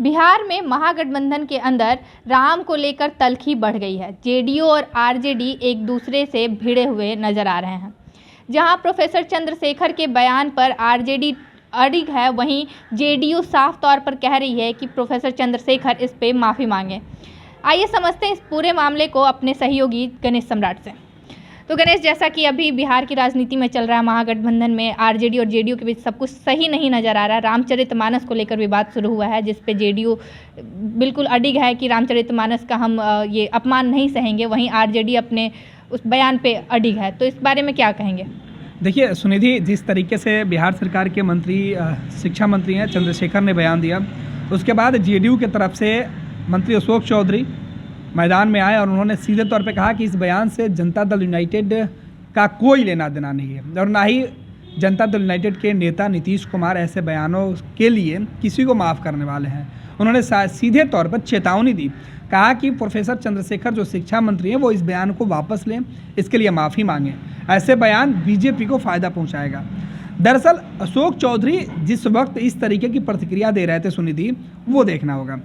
बिहार में महागठबंधन के अंदर राम को लेकर तल्खी बढ़ गई है। जेडीयू और आरजेडी एक दूसरे से भिड़े हुए नजर आ रहे हैं। जहां प्रोफेसर चंद्रशेखर के बयान पर आरजेडी अड़िग है, वहीं जेडीयू साफ तौर पर कह रही है कि प्रोफेसर चंद्रशेखर इस पे माफ़ी मांगे। आइए समझते हैं इस पूरे मामले को अपने सहयोगी गणेश सम्राट से। तो गणेश, जैसा कि अभी बिहार की राजनीति में चल रहा है, महागठबंधन में आरजेडी और जेडीयू के बीच सब कुछ सही नहीं नज़र आ रहा है। रामचरितमानस को लेकर विवाद शुरू हुआ है, जिस पे जेडीयू बिल्कुल अडिग है कि रामचरितमानस का हम ये अपमान नहीं सहेंगे। वहीं आरजेडी अपने उस बयान पे अडिग है। तो इस बारे में क्या कहेंगे? देखिए सुनिधि, जिस तरीके से बिहार सरकार के मंत्री शिक्षा मंत्री हैं चंद्रशेखर ने बयान दिया, उसके बाद जेडीयू की तरफ से मंत्री अशोक चौधरी मैदान में आए और उन्होंने सीधे तौर पे कहा कि इस बयान से जनता दल यूनाइटेड का कोई लेना देना नहीं है और ना ही जनता दल यूनाइटेड के नेता नीतीश कुमार ऐसे बयानों के लिए किसी को माफ़ करने वाले हैं। उन्होंने सीधे तौर पर चेतावनी दी, कहा कि प्रोफेसर चंद्रशेखर जो शिक्षा मंत्री हैं वो इस बयान को वापस लें, इसके लिए माफ़ी मांगें। ऐसे बयान बीजेपी को फ़ायदा पहुँचाएगा। दरअसल अशोक चौधरी जिस वक्त इस तरीके की प्रतिक्रिया दे रहे थे सुनिधि, वो देखना होगा।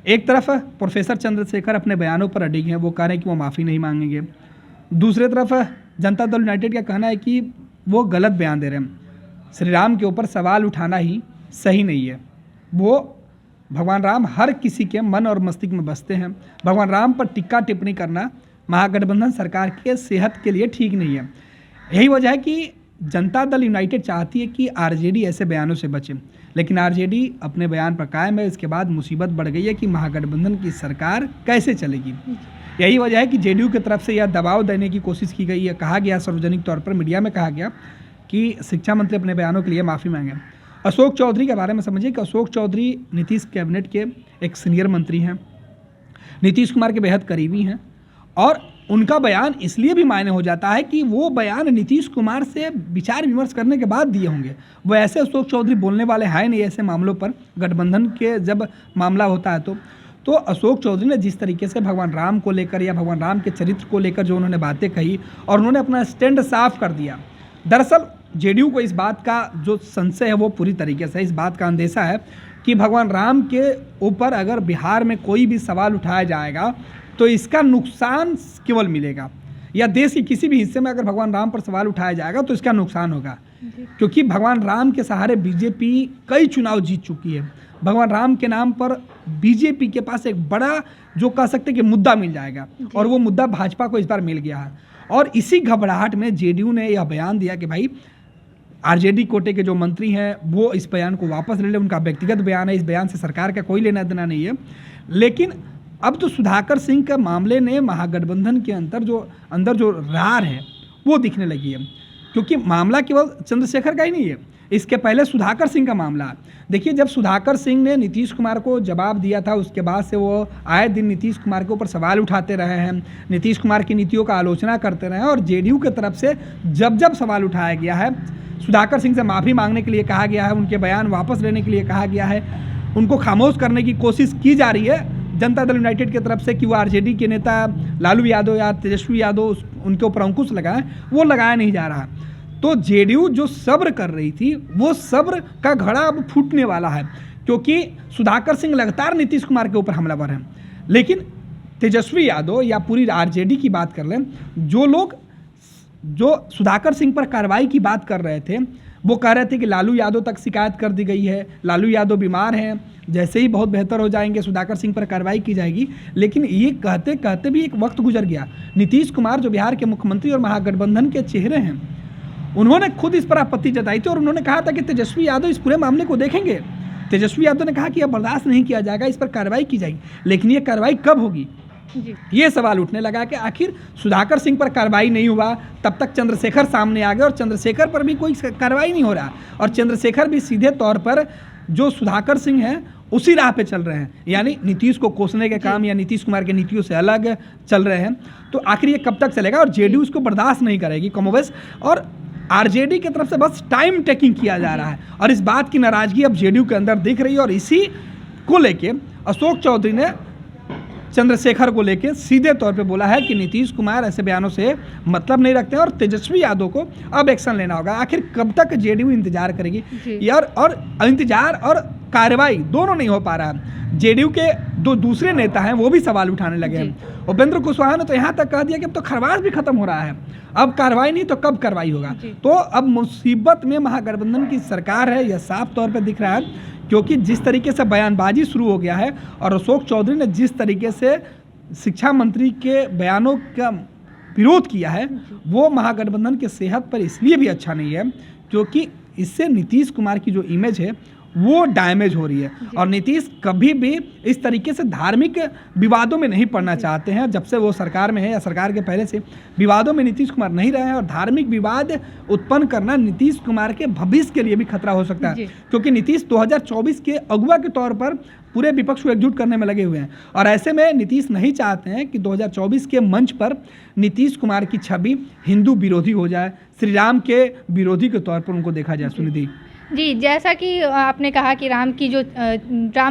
एक तरफ प्रोफेसर चंद्रशेखर अपने बयानों पर अडिग हैं, वो कह रहे हैं कि वो माफ़ी नहीं मांगेंगे। दूसरी तरफ जनता दल यूनाइटेड का कहना है कि वो गलत बयान दे रहे हैं। श्री राम के ऊपर सवाल उठाना ही सही नहीं है। वो भगवान राम हर किसी के मन और मस्तिष्क में बसते हैं। भगवान राम पर टिक्का टिप्पणी करना महागठबंधन सरकार के सेहत के लिए ठीक नहीं है। यही वजह है कि जनता दल यूनाइटेड चाहती है कि आरजेडी ऐसे बयानों से बचे, लेकिन आरजेडी अपने बयान पर कायम है। इसके बाद मुसीबत बढ़ गई है कि महागठबंधन की सरकार कैसे चलेगी। यही वजह है कि जेडीयू की तरफ से यह दबाव देने की कोशिश की गई है। कहा गया, सार्वजनिक तौर पर मीडिया में कहा गया कि शिक्षा मंत्री अपने बयानों के लिए माफ़ी मांगे। अशोक चौधरी के बारे में समझिए कि अशोक चौधरी नीतीश कैबिनेट के एक सीनियर मंत्री हैं, नीतीश कुमार के बेहद करीबी हैं और उनका बयान इसलिए भी मायने हो जाता है कि वो बयान नीतीश कुमार से विचार विमर्श करने के बाद दिए होंगे। वो ऐसे अशोक चौधरी बोलने वाले हैं नहीं ऐसे मामलों पर। गठबंधन के जब मामला होता है तो अशोक चौधरी ने जिस तरीके से भगवान राम को लेकर या भगवान राम के चरित्र को लेकर जो उन्होंने बातें कही और उन्होंने अपना स्टैंड साफ कर दिया। दरअसल जेडीयू को इस बात का जो संशय है वो पूरी तरीके से इस बात का अंदेशा है कि भगवान राम के ऊपर अगर बिहार में कोई भी सवाल उठाया जाएगा तो इसका नुकसान केवल मिलेगा, या देश के किसी भी हिस्से में अगर भगवान राम पर सवाल उठाया जाएगा तो इसका नुकसान होगा। क्योंकि भगवान राम के सहारे बीजेपी कई चुनाव जीत चुकी है। भगवान राम के नाम पर बीजेपी के पास एक बड़ा जो कह सकते हैं कि मुद्दा मिल जाएगा और वो मुद्दा भाजपा को इस बार मिल गया है। और इसी घबराहट में जेडीयू ने यह बयान दिया कि भाई आरजेडी कोटे के जो मंत्री हैं वो इस बयान को वापस ले लें। उनका व्यक्तिगत बयान है, इस बयान से सरकार का कोई लेना देना नहीं है। लेकिन अब तो सुधाकर सिंह के मामले ने महागठबंधन के अंदर जो रार है वो दिखने लगी है, क्योंकि मामला केवल चंद्रशेखर का ही नहीं है। इसके पहले सुधाकर सिंह का मामला है। देखिए, जब सुधाकर सिंह ने नीतीश कुमार को जवाब दिया था, उसके बाद से वो आए दिन नीतीश कुमार के ऊपर सवाल उठाते रहे हैं, नीतीश कुमार की नीतियों का आलोचना करते रहे हैं। और जेडीयू की तरफ से जब सवाल उठाया गया है, सुधाकर सिंह से माफ़ी मांगने के लिए कहा गया है, उनके बयान वापस लेने के लिए कहा गया है, उनको खामोश करने की कोशिश की जा रही है जनता दल यूनाइटेड की तरफ से कि वो आरजेडी के नेता लालू यादव या तेजस्वी यादव उनके ऊपर अंकुश लगाएं, वो लगाया नहीं जा रहा। तो जेडीयू जो सब्र कर रही थी वो सब्र का घड़ा अब फूटने वाला है, क्योंकि सुधाकर सिंह लगातार नीतीश कुमार के ऊपर हमलावर हैं। लेकिन तेजस्वी यादव या पूरी आरजेडी की बात कर लें, जो लोग जो सुधाकर सिंह पर कार्रवाई की बात कर रहे थे वो कह रहे थे कि लालू यादव तक शिकायत कर दी गई है, लालू यादव बीमार हैं, जैसे ही बहुत बेहतर हो जाएंगे सुधाकर सिंह पर कार्रवाई की जाएगी। लेकिन ये कहते कहते भी एक वक्त गुजर गया। नीतीश कुमार जो बिहार के मुख्यमंत्री और महागठबंधन के चेहरे हैं, उन्होंने खुद इस पर आपत्ति जताई थी और उन्होंने कहा था कि तेजस्वी यादव इस पूरे मामले को देखेंगे। तेजस्वी यादव ने कहा कि यह बर्दाश्त नहीं किया जाएगा, इस पर कार्रवाई की जाएगी। लेकिन ये कार्रवाई कब होगी, ये सवाल उठने लगा कि आखिर सुधाकर सिंह पर कार्रवाई नहीं हुआ, तब तक चंद्रशेखर सामने आ गए और चंद्रशेखर पर भी कोई कार्रवाई नहीं हो रहा। और चंद्रशेखर भी सीधे तौर पर जो सुधाकर सिंह हैं उसी राह पे चल रहे हैं, यानी नीतीश को कोसने के काम या नीतीश कुमार की नीतियों से अलग चल रहे हैं। तो आखिर ये कब तक चलेगा? और जेडीयू इसको बर्दाश्त नहीं करेगी कमोबेश, और आरजेडी की तरफ से बस टाइम टेकिंग किया जा रहा है और इस बात की नाराजगी अब जेडीयू के अंदर दिख रही है। और इसी को लेके अशोक चौधरी ने चंद्रशेखर को लेके सीधे तौर पे बोला है कि नीतीश कुमार ऐसे बयानों से मतलब नहीं रखते हैं और तेजस्वी यादव को अब एक्शन लेना होगा। आखिर कब तक जेडीयू इंतजार करेगी यार? और इंतजार और कार्रवाई दोनों नहीं हो पा रहा है। जेडीयू के दो दूसरे नेता हैं वो भी सवाल उठाने लगे हैं। उपेंद्र कुशवाहा ने तो यहाँ तक कह दिया कि अब तो खरवास भी खत्म हो रहा है, अब कार्रवाई नहीं तो कब कार्रवाई होगा। तो अब मुसीबत में महागठबंधन की सरकार है, यह साफ तौर पर दिख रहा है, क्योंकि जिस तरीके से बयानबाजी शुरू हो गया है और अशोक चौधरी ने जिस तरीके से शिक्षा मंत्री के बयानों का विरोध किया है, वो महागठबंधन के सेहत पर इसलिए भी अच्छा नहीं है क्योंकि इससे नीतीश कुमार की जो इमेज है वो डैमेज हो रही है। और नीतीश कभी भी इस तरीके से धार्मिक विवादों में नहीं पड़ना चाहते हैं। जब से वो सरकार में है या सरकार के पहले से विवादों में नीतीश कुमार नहीं रहे हैं, और धार्मिक विवाद उत्पन्न करना नीतीश कुमार के भविष्य के लिए भी खतरा हो सकता है, क्योंकि नीतीश 2024 के अगुवा के तौर पर पूरे विपक्ष को एकजुट करने में लगे हुए हैं। और ऐसे में नीतीश नहीं चाहते हैं कि 2024 के मंच पर नीतीश कुमार की छवि हिंदू विरोधी हो जाए, श्री राम के विरोधी के तौर पर उनको देखा जाए। सुनिधि जी, जैसा कि आपने कहा कि राम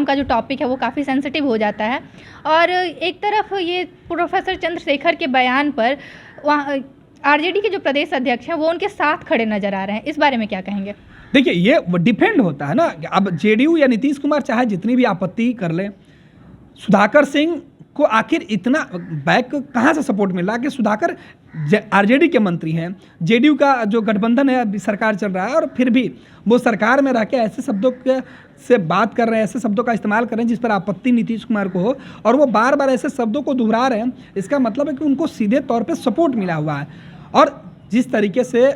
का जो टॉपिक है वो काफ़ी सेंसिटिव हो जाता है, और एक तरफ ये प्रोफेसर चंद्रशेखर के बयान पर वहाँ आरजेडी के जो प्रदेश अध्यक्ष हैं वो उनके साथ खड़े नजर आ रहे हैं, इस बारे में क्या कहेंगे? देखिए, ये डिपेंड होता है ना, अब जेडीयू या नीतीश कुमार चाहे जितनी भी आपत्ति कर ले, सुधाकर सिंह को आखिर इतना बैक कहाँ से सपोर्ट मिल रहा कि सुधाकर आरजेडी के मंत्री हैं, जेडीयू का जो गठबंधन है अभी सरकार चल रहा है, और फिर भी वो सरकार में रह के ऐसे शब्दों से बात कर रहे हैं, ऐसे शब्दों का इस्तेमाल कर रहे हैं जिस पर आपत्ति नीतीश कुमार को हो, और वो बार बार ऐसे शब्दों को दोहरा रहे हैं। इसका मतलब है कि उनको सीधे तौर पर सपोर्ट मिला हुआ है। और जिस तरीके से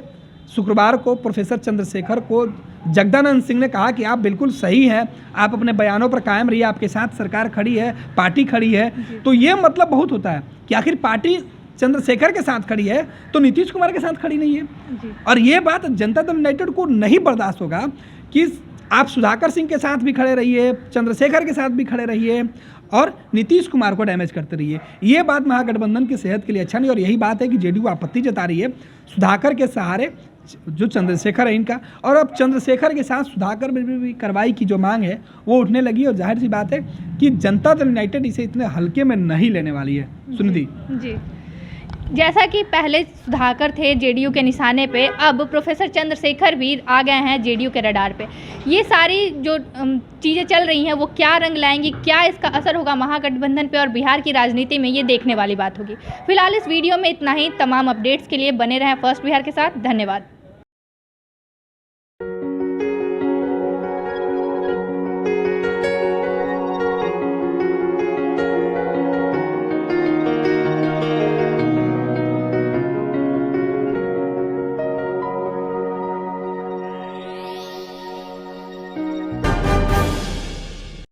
शुक्रवार को प्रोफेसर चंद्रशेखर को जगदानंद सिंह ने कहा कि आप बिल्कुल सही हैं, आप अपने बयानों पर कायम रहिए, आपके साथ सरकार खड़ी है, पार्टी खड़ी है, तो ये मतलब बहुत होता है कि आखिर पार्टी चंद्रशेखर के साथ खड़ी है तो नीतीश कुमार के साथ खड़ी नहीं है। और ये बात जनता दल यूनाइटेड को नहीं बर्दाश्त होगा कि आप सुधाकर सिंह के साथ भी खड़े रहिए, चंद्रशेखर के साथ भी खड़े रहिए, और नीतीश कुमार को डैमेज करते रहिए। ये बात महागठबंधन की सेहत के लिए अच्छा नहीं, और यही बात है कि जेडीयू आपत्ति जता रही है सुधाकर के सहारे जो चंद्रशेखर है इनका, और अब चंद्रशेखर के साथ सुधाकर में भी कार्रवाई की जो मांग है वो उठने लगी, और जाहिर सी बात है कि जनता दल यूनाइटेड इसे इतने हल्के में नहीं लेने वाली है। सुनिधि जी, जैसा कि पहले सुधाकर थे जेडीयू के निशाने पे, अब प्रोफेसर चंद्रशेखर भी आ गए हैं जेडीयू के रडार पे। ये सारी जो चीज़ें चल रही हैं वो क्या रंग लाएंगी, क्या इसका असर होगा महागठबंधन पे और बिहार की राजनीति में, ये देखने वाली बात होगी। फिलहाल इस वीडियो में इतना ही। तमाम अपडेट्स के लिए बने रहें फर्स्ट बिहार के साथ। धन्यवाद।